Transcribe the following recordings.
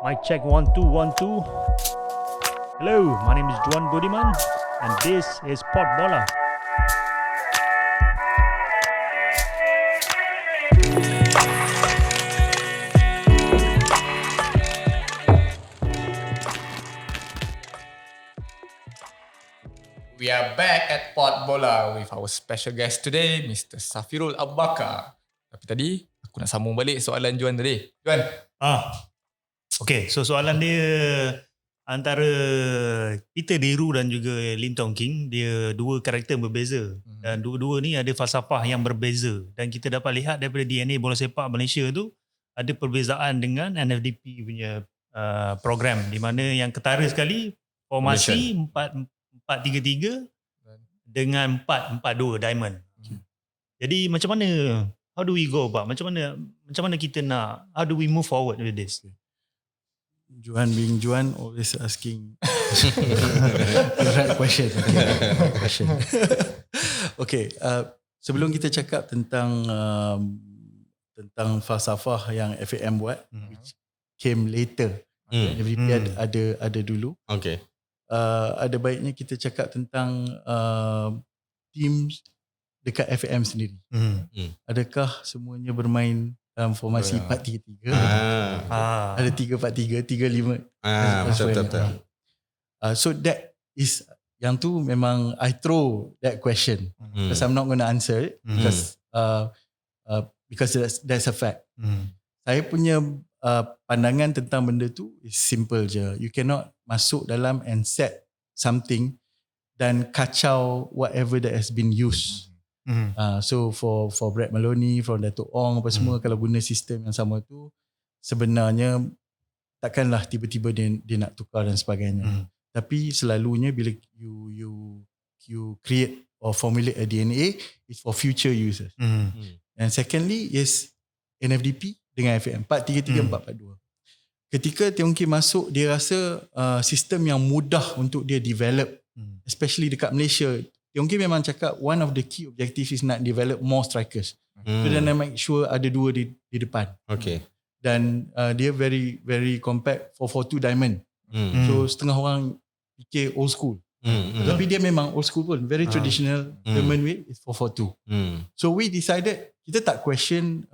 Mic check 1 2 1 2. Hello, my name is Juan Budiman and this is Pod Bola. We are back at Pod Bola with our special guest today, Mr. SAFIRUL Bakar. Tapi tadi aku nak sambung balik soalan Juan tadi. Juan. Okay, so soalan dia antara Peter Dee Roo dan juga Lim Tong King, dia dua karakter berbeza dan dua-dua ni ada falsafah yang berbeza dan kita dapat lihat daripada DNA Bolasepak Malaysia tu ada perbezaan dengan NFDP punya program di mana yang ketara sekali formasi 4-3-3 dengan 4-4-2 diamond. Jadi macam mana, how do we go about, macam mana kita nak, how do we move forward with this? Juan being Juan always asking the right question. Okay, sebelum kita cakap tentang falsafah yang FAM buat, which came later, every ada dulu. Okay. Ada baiknya kita cakap tentang teams dekat FAM sendiri. Adakah semuanya bermain dalam formasi 4-3-3? Ada 3-4-3, 3-5. Betul. So that is, yang tu memang I throw that question because I'm not going to answer it because that's a fact. Saya punya pandangan tentang benda tu is simple je. You cannot masuk dalam and set something dan kacau whatever that has been used. So for Brad Maloney, from Dato' Ong apa semua, kalau guna sistem yang sama tu, sebenarnya takkanlah tiba-tiba dia nak tukar dan sebagainya. Tapi selalunya bila you create or formulate a DNA, it's for future users. And secondly is NFDP dengan FAM 4-3-3, 4-4-2. Ketika Tiong Kim masuk, dia rasa sistem yang mudah untuk dia develop, especially dekat Malaysia. Tiong Kim memang cakap one of the key objectives is nak develop more strikers. So dia nak make sure ada dua di depan. Okay. Dan dia very very compact 4-4-2 diamond. So setengah orang fikir old school. Tapi dia memang old school pun, very traditional. Diamond way is 4-4-2. So we decided, kita tak question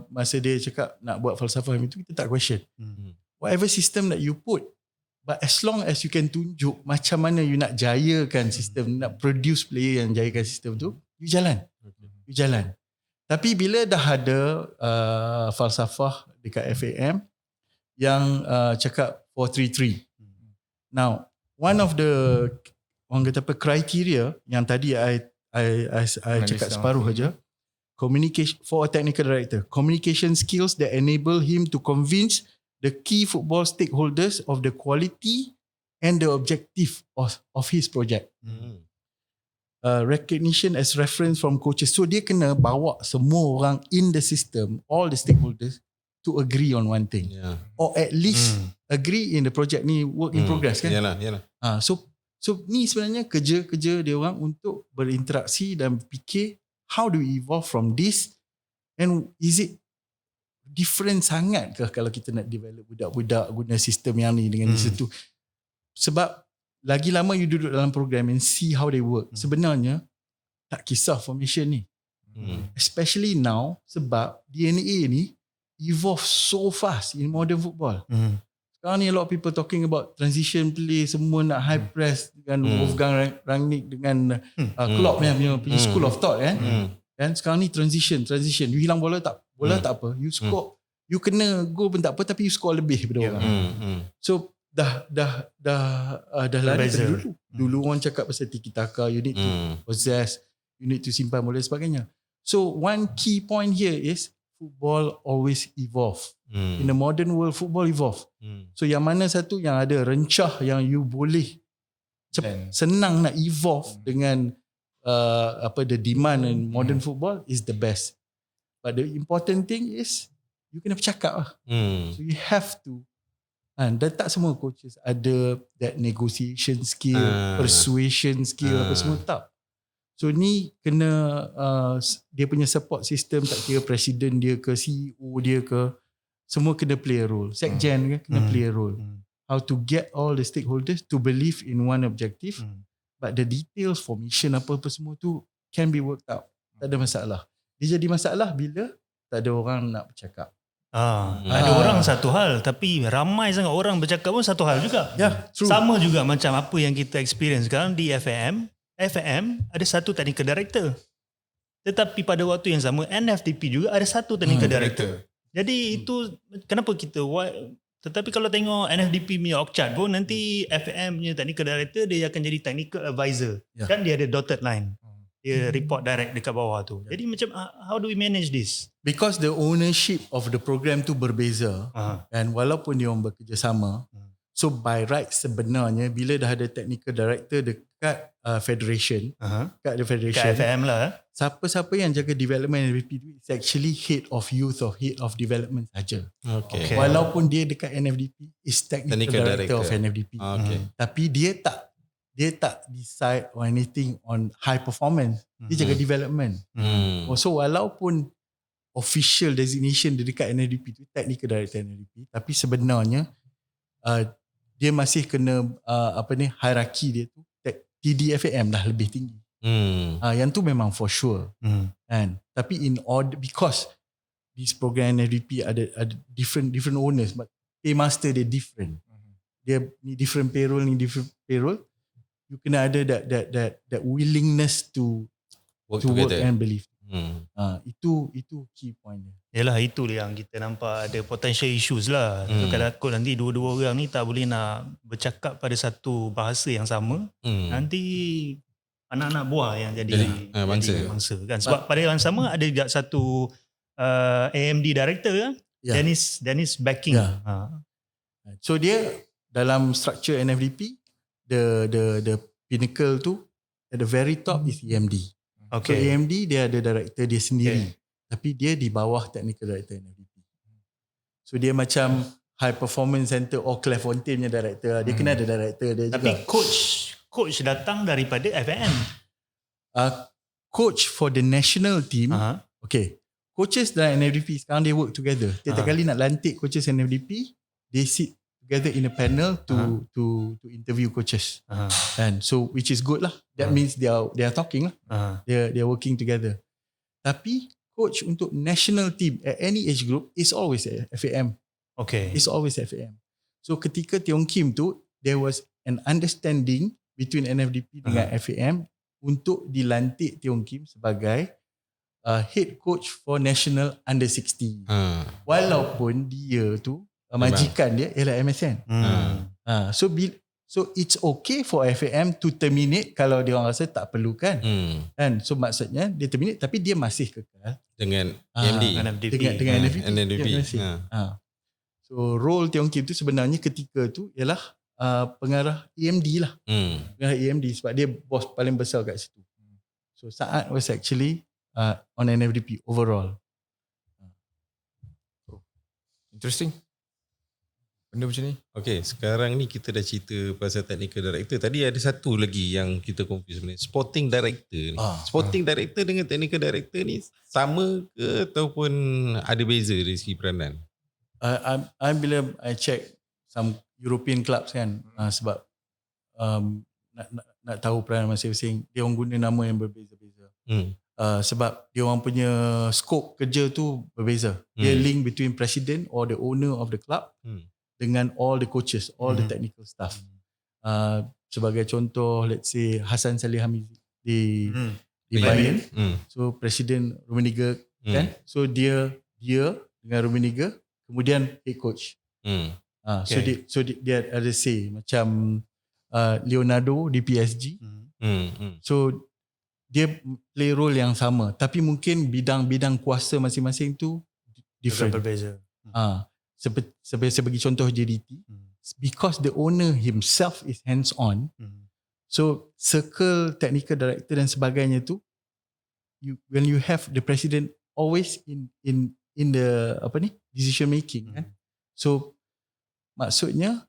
masa dia cakap nak buat falsafah itu, kita tak question. Whatever system that you put, but as long as you can tunjuk macam mana you nak jayakan sistem, nak produce player yang jayakan sistem tu, you jalan. You jalan. Tapi bila dah ada falsafah dekat FAM yang cakap 4-3-3. Now, one of the orang kata apa criteria yang tadi I cakap separuh aja, communication for a technical director, communication skills that enable him to convince the key football stakeholders of the quality and the objective of his project. Recognition as reference from coaches. So dia kena bawa semua orang in the system, all the stakeholders, to agree on one thing. Or at least agree in the project ni, work in progress kan. Yalah. So ni sebenarnya kerja dia orang untuk berinteraksi dan fikir how do we evolve from this, and is it different sangat ke kalau kita nak develop budak-budak guna sistem yang ni dengan situ. Sebab lagi lama you duduk dalam program and see how they work, sebenarnya tak kisah formation ni. Especially now, sebab DNA ni evolve so fast in modern football. Sekarang ni a lot of people talking about transition play, semua nak high press dengan Wolfgang Rangnick dengan Klopp punya school of thought kan. Dan sekarang ni transition, you hilang bola tak apa, you score, you kena gol pun tak apa, tapi you score lebih daripada orang. So dah lari dari dulu orang cakap pasal tiki taka, you need to possess, you need to simpan bola dan sebagainya. So one key point here is football always evolve. In the modern world, football evolve. So yang mana satu yang ada rencah yang you boleh senang nak evolve dengan the demand in modern football is the best. But the important thing is you kena bercakap lah. So you have to, dan tak semua coaches ada that negotiation skill, persuasion skill apa semua, tak. So ni kena dia punya support system, tak kira presiden dia ke, CEO dia ke, semua kena play a role. Sekjen kan kena play a role. How to get all the stakeholders to believe in one objective, but the details, formation apa-apa semua tu can be worked out. Tak ada masalah. Dia jadi masalah bila tak ada orang nak bercakap. Ada orang satu hal, tapi ramai sangat orang bercakap pun satu hal juga. True. Sama juga macam apa yang kita experience sekarang di FAM ada satu technical director. Tetapi pada waktu yang sama NFTP juga ada satu technical director. Jadi itu kenapa kita tetapi kalau tengok NFDP punya org chart pun nanti FAM punya technical director dia akan jadi technical advisor. Kan dia ada dotted line. Dia report direct dekat bawah tu. Jadi macam how do we manage this? Because the ownership of the program tu berbeza, and walaupun dia orang bekerjasama, so by right sebenarnya bila dah ada technical director dekat federation, kat the federation, Kat FAM lah. siapa-siapa yang jaga development NFDP tu is actually head of youth or head of development saja. Okay. Walaupun dia dekat NFDP is technical director of NFDP. Tapi dia tak decide or anything on high performance. Dia jaga development. So walaupun official designation dia dekat NFDP tu technical director NFDP, tapi sebenarnya dia masih kena hierarki dia tu TDFAM dah lebih tinggi. Yang tu memang for sure. Kan? Tapi in order, because this program NFDP ada different owners, but paymaster dia different. Dia ni different payroll, ni different payroll. You kena ada that willingness to work and believe. Itu key point dia. Yalah, itu yang kita nampak ada potential issues lah. Kadang-kadang nanti dua-dua orang ni tak boleh nak bercakap pada satu bahasa yang sama. Nanti anak-anak buah yang jadi bangsa kan. Sebab pada yang sama ada juga satu AMD director kan. Dennis backing. So dia dalam structure NFDP, the pinnacle tu at the very top is EMD. So EMD dia ada director dia sendiri. Tapi dia di bawah technical director NFDP. So dia macam high performance center or Clairefontaine punya director. Dia kena ada director dia juga. Tapi coach datang daripada FAM. Coach for the national team. Coaches dalam NFDP sekarang they work together. Tiap kali nak lantik coaches NFDP, they sit together in a panel to interview coaches. And so which is good lah. That means they are talking lah. They are working together. Tapi coach untuk national team at any age group is always FAM. It's always FAM. So ketika Tiong Kim tu, there was an understanding between NFDP dengan FAM untuk dilantik Tiong Kim sebagai head coach for national under 60. Walaupun dia tu majikan dia ialah MSN. So it's okay for FAM to terminate kalau dia orang rasa tak perlukan. Kan? So maksudnya dia terminate tapi dia masih kekal dengan EMD. Dengan NFDP. So role Tiong Kim tu sebenarnya ketika tu ialah pengarah EMD lah. Pengarah EMD sebab dia bos paling besar kat situ. So Saad was actually on NFDP overall. Interesting. Benda macam ni. Okay, sekarang ni kita dah cerita pasal technical director. Tadi ada satu lagi yang kita confuse sebenarnya. Sporting director ni. Sporting director dengan technical director ni sama ke ataupun ada beza dari segi peranan? Bila I check some European clubs kan, sebab nak tahu peranan masing-masing, dia orang guna nama yang berbeza-beza. Sebab dia orang punya skop kerja tu berbeza. Dia link between president or the owner of the club dengan all the coaches, all the technical staff. Sebagai contoh, let's say Hassan Salih Hamizi di Bayern. So Presiden Rummenigge kan. So dia dengan Rummenigge kemudian head coach. So dia ada say macam Leonardo di PSG. So dia play role yang sama tapi mungkin bidang-bidang kuasa masing-masing tu different. Berbeza. Sebagai contoh JDT, because the owner himself is hands on, so circle technical director dan sebagainya tu, when you have the president always in the decision making kan, so maksudnya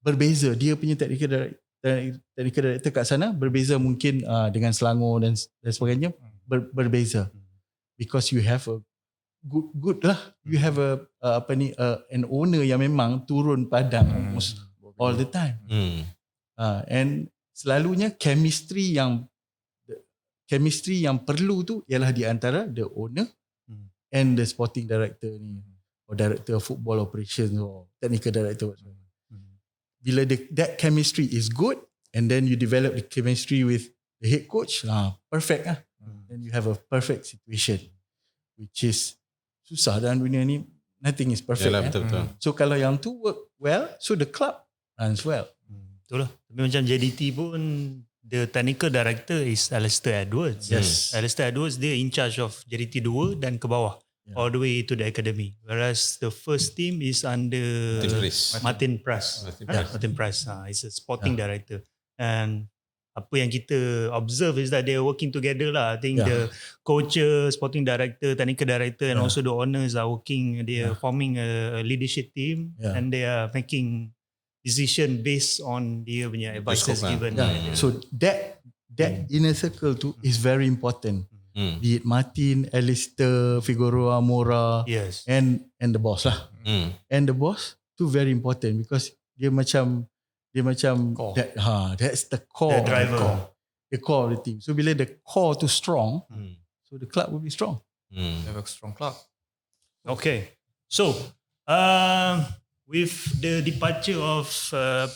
berbeza dia punya technical technical director kat sana berbeza mungkin dengan Selangor dan sebagainya, berbeza. Because you have a good lah, you have an owner yang memang turun padang almost all the time. And selalunya chemistry yang perlu tu ialah di antara the owner and the sporting director ni, or director of football operations, or technical director. Bila that chemistry is good, and then you develop the chemistry with the head coach, perfect lah. Then you have a perfect situation, which is susah dalam dunia ni. Nothing is perfect. Yalah, betul-betul. So kalau yang tu work well, so the club runs well. Betul lah. Tapi macam JDT pun, the technical director is Alistair Edwards. Yes. Alistair Edwards, dia in charge of JDT 2 dan ke bawah. All the way to the academy. Whereas the first team is under Martin Price. Martin Price. He's a sporting director. And apa yang kita observe is that they are working together lah. I think the coaches, sporting director, technical director and also the owners are working. They are forming a leadership team and they are making decision based on dia punya advices given. So that inner circle tu is very important. Be it Martin, Alistair, Figueroa, Mora, and the boss lah. And the boss tu very important because dia macam that's the core, the driver, the core of the team. So bila the core tu strong, so the club will be strong. Have a strong club. Okay, so with the departure of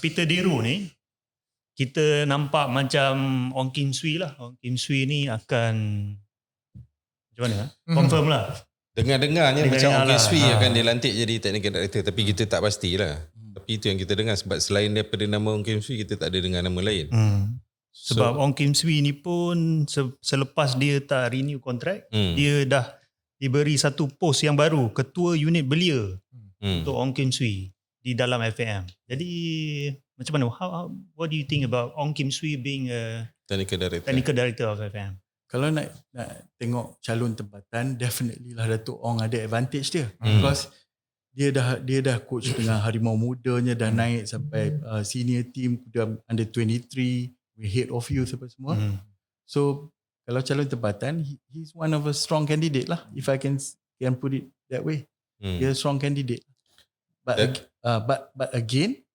Peter Dee Roo ni, kita nampak macam Ong Kim Swee lah. Ong Kim Swee ni akan macam mana? Confirm lah. Dengar-dengarnya macam Ong Kim Swee akan dilantik jadi technical director, tapi kita tak pastilah. Tapi itu yang kita dengar, sebab selain daripada nama Ong Kim Swee, kita tak ada dengar nama lain. Sebab Ong Kim Swee ni pun selepas dia tak renew kontrak, dia dah diberi satu post yang baru, ketua unit belia untuk Ong Kim Swee di dalam FAM. Jadi macam mana? What do you think about Ong Kim Swee being a technical director of FAM? Kalau nak tengok calon tempatan, definitely lah Datuk Ong ada advantage dia. Because dia dah coach dengan Harimau Mudanya, dah naik sampai senior team, dah under 23, we head of youth apa semua. So kalau calon tempatan, he's one of a strong candidate lah, if I can put it that way. Dia strong candidate. But again,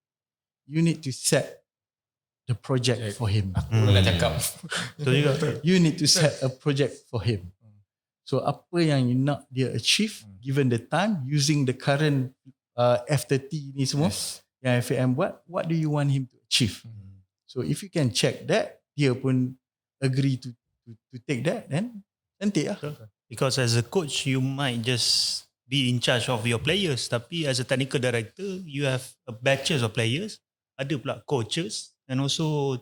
you need to set the project for him. Aku nak cakap. Betul juga. You need to set a project for him. So apa yang you nak dia achieve given the time, using the current F30 ni semua yang FAM buat, what do you want him to achieve? So if you can check that, dia pun agree to take that, then cantik lah. Because as a coach, you might just be in charge of your players, tapi as a technical director, you have a batches of players, ada pula coaches, and also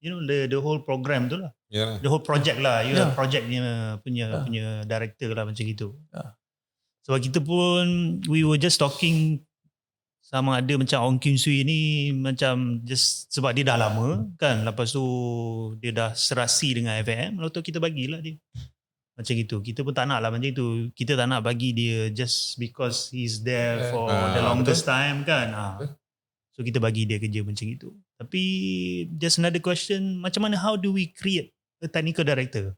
the whole program tu lah, the whole project lah, you have project punya director lah, macam gitu. Sebab kita pun, we were just talking sama ada macam Ong Kim Swee ni macam just sebab dia dah lama kan, lepas tu dia dah serasi dengan FAM, lalu tu kita bagilah dia macam gitu. Kita pun tak nak lah macam itu. Kita tak nak bagi dia just because he's there for the longest time kan. So kita bagi dia kerja macam itu. Tapi just another question, macam mana, how do we create a technical director?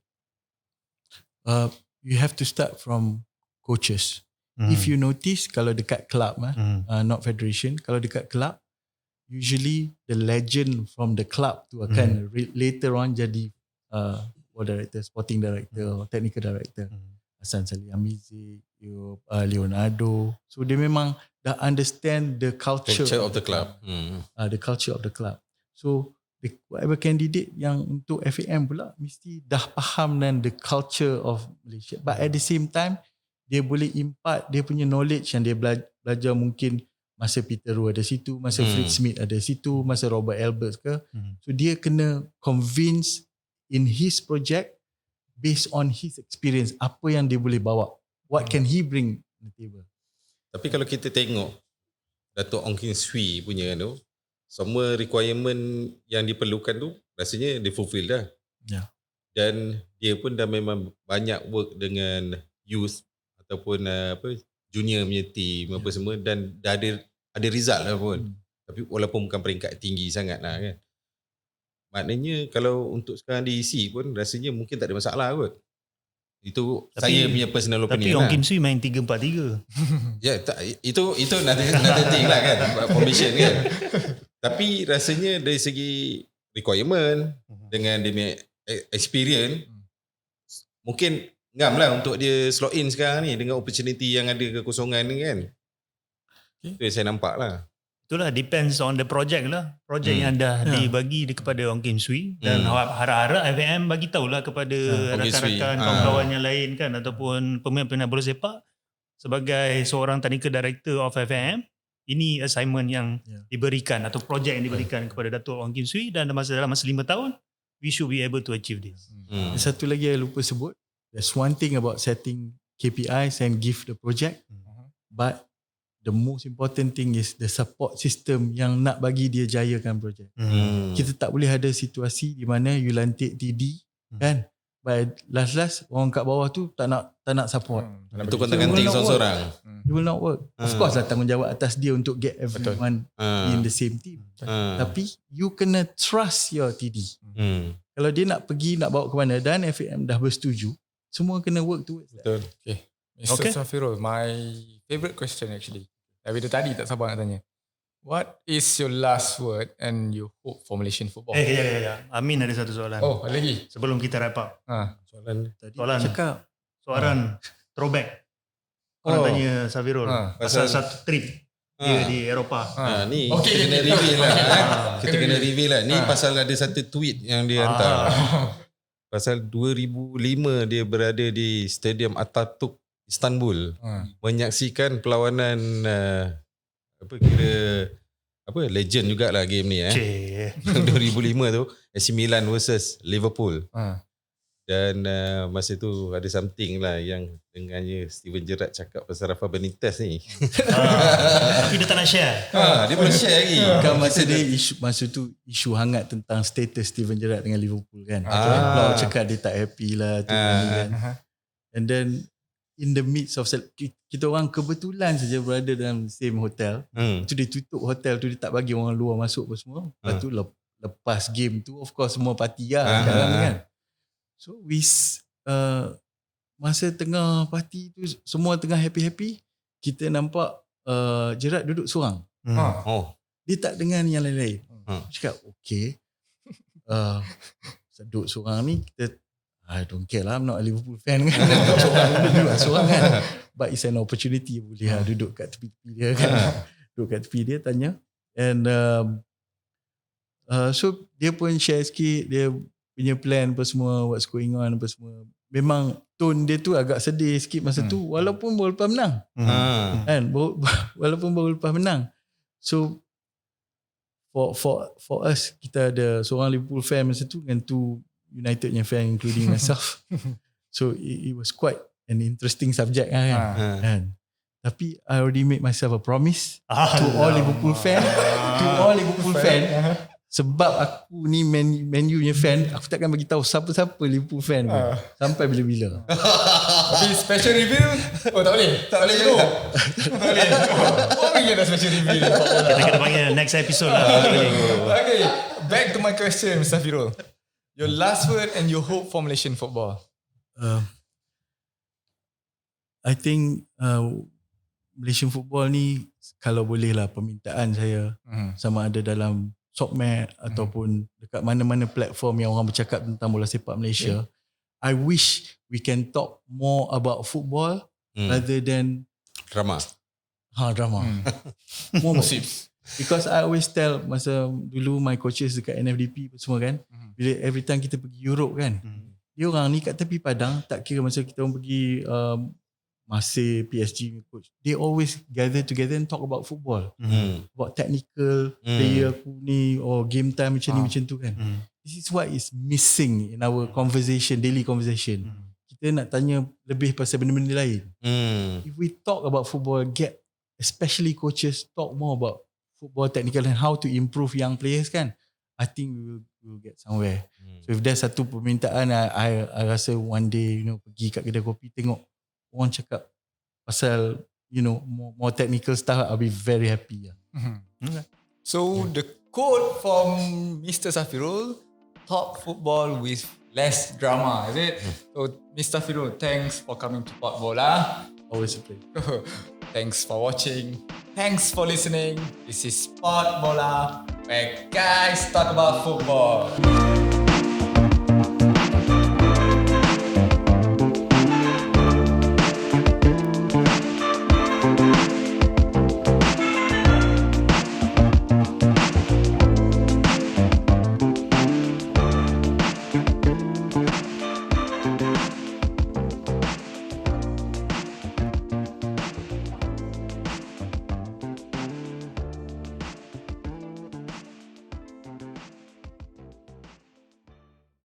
You have to start from coaches. If you notice, kalau dekat club, not federation, kalau dekat club, usually the legend from the club tu akan later on jadi director, sporting director, or technical director. Hassan Salih Amizi, Leonardo. So dia memang dah understand the culture of the club. The culture of the club. So whatever candidate yang untuk FAM pula mesti dah faham dan the culture of Malaysia. But at the same time, dia boleh impart dia punya knowledge yang dia belajar mungkin masa Peter Dee Roo ada situ, masa Fritz Smith ada situ, masa Robert Alberts ke. So dia kena convince in his project based on his experience, apa yang dia boleh bawa, what can he bring to the table. Tapi kalau kita tengok Datuk Ong Kim Swee punya tu, semua requirement yang diperlukan tu rasanya dia fulfill dah. Dan dia pun dah memang banyak work dengan youth ataupun junior punya team apa semua, dan dah ada result lah pun. Tapi walaupun bukan peringkat tinggi sangat lah kan. maknanya kalau untuk sekarang diisi pun rasanya mungkin tak ada masalah kot. Itu Tapi- saya punya personal Tapi opinion Ong lah. Kim Sui main 3-4-3. Ya, itu another thing lah kan, formation kan. Tapi rasanya dari segi requirement dengan dia punya experience, mungkin ngam lah untuk dia slot in sekarang ni dengan opportunity yang ada kekosongan ni kan. Itu yang saya nampak lah. Itulah depends on the project lah. Projek yang dah dibagi kepada Ong Kim Sui dan harap-harap FAM bagi tahulah kepada Ong Kim Sui. rakan-rakan kawan-kawan yang lain kan ataupun peminat-peminat bola sepak sebagai seorang technical director of FAM, ini assignment yang diberikan atau projek yang diberikan kepada Datuk Ong Kim Sui dan dalam masa 5 tahun we should be able to achieve this. Satu lagi yang lupa sebut, there's one thing about setting KPIs and give the project, but the most important thing is the support system yang nak bagi dia jayakan projek. Kita tak boleh ada situasi di mana you lantik TD kan, but last orang kat bawah tu tak nak support. Itu kau ganting seorang-seorang. It will not work. Of course lah tanggungjawab atas dia untuk get everyone in the same team. Tapi you kena trust your TD. Kalau dia nak pergi, nak bawa ke mana dan FAM dah bersetuju, semua kena work towards that. Betul. Mr. Safirul, my favorite question actually. Dari tadi tak sabar nak tanya. What is your last word and you hope for Malaysian football? Ya. Amin ada satu soalan. Oh, ada lagi? Sebelum kita wrap up. Soalan Soalan. Cakap. Soalan throwback. Orang tanya Safirul pasal satu trip dia di Eropah. Ni Okay, kita kena reveal lah. Kita kena reveal lah. Ni pasal ada satu tweet yang dia hantar. Pasal 2005 dia berada di Stadium Atatürk Istanbul menyaksikan perlawanan legend jugalah game ni 2005 tu AC Milan versus Liverpool. Dan masa tu ada something lah yang dengannya Steven Gerrard cakap pasal Rafa Benitez ni. Tapi dia tak nak share. Dia boleh share lagi. Kan masa tu isu hangat tentang status Steven Gerrard dengan Liverpool kan. Beliau cakap dia tak happy lah tu kan. And then in the midst of kita orang kebetulan saja berada dalam same hotel. Tu dia tutup hotel tu, dia tak bagi orang luar masuk apa semua. Lepas tu lepas game tu of course semua party lah dalam kan. So masa tengah party tu semua tengah happy-happy, kita nampak Gerrard duduk seorang. Dia tak dengar yang lain-lain. Cakap okay, duduk seorang ni kita I don't care lah, I'm not a Liverpool fan kan. Duduk seorang kan. But it's an opportunity, boleh lah duduk kat tepi-tepi dia kan. Duduk kat tepi dia tanya. And so dia pun share sikit dia punya plan apa semua, what's going on apa semua. Memang tone dia tu agak sedih sikit masa tu walaupun baru lepas menang. Kan? Walaupun baru lepas menang. So for us, kita ada seorang Liverpool fan masa tu dengan two United-nya fan including myself. So it was quite an interesting subject kan. Tapi I already made myself a promise to all Liverpool fan, sebab aku ni Man U punya fan, aku takkan bagi tahu siapa-siapa Liverpool fan pun sampai bila-bila. Tapi special reveal? Oh tak boleh. Tak boleh tu. Tak boleh. Apa yang ada special reveal? Kita kena panggil next episode lah. Okay, back to my question, Mr. Safirul. Your last word and your hope for Malaysian football. I think Malaysian football ni kalau boleh lah permintaan saya sama ada dalam Sokmat ataupun dekat mana-mana platform yang orang bercakap tentang bola sepak Malaysia, I wish we can talk more about football rather than Drama. More gossips. Because I always tell masa dulu my coaches dekat NFDP semua kan, bila every time kita pergi Europe kan, dia orang ni kat tepi padang, tak kira masa kita orang pergi Masih PSG coach, they always gather together and talk about football, about technical player aku ni or game time macam ni macam tu kan. This is what is missing in our conversation, daily conversation. Kita nak tanya lebih pasal benda-benda lain. If we talk about football, get especially coaches talk more about football technical and how to improve young players kan, I think we will get somewhere. So if there's satu permintaan, I rasa one day pergi kat kedai kopi tengok orang cakap pasal more technical stuff, I'll be very happy. So the quote from Mr. Safirul, talk football with less drama, is it? So, Mr. Firul, thanks for coming to Pod Bola. Always a pleasure. Thanks for watching. Thanks for listening. This is Pod Bola, where guys talk about football.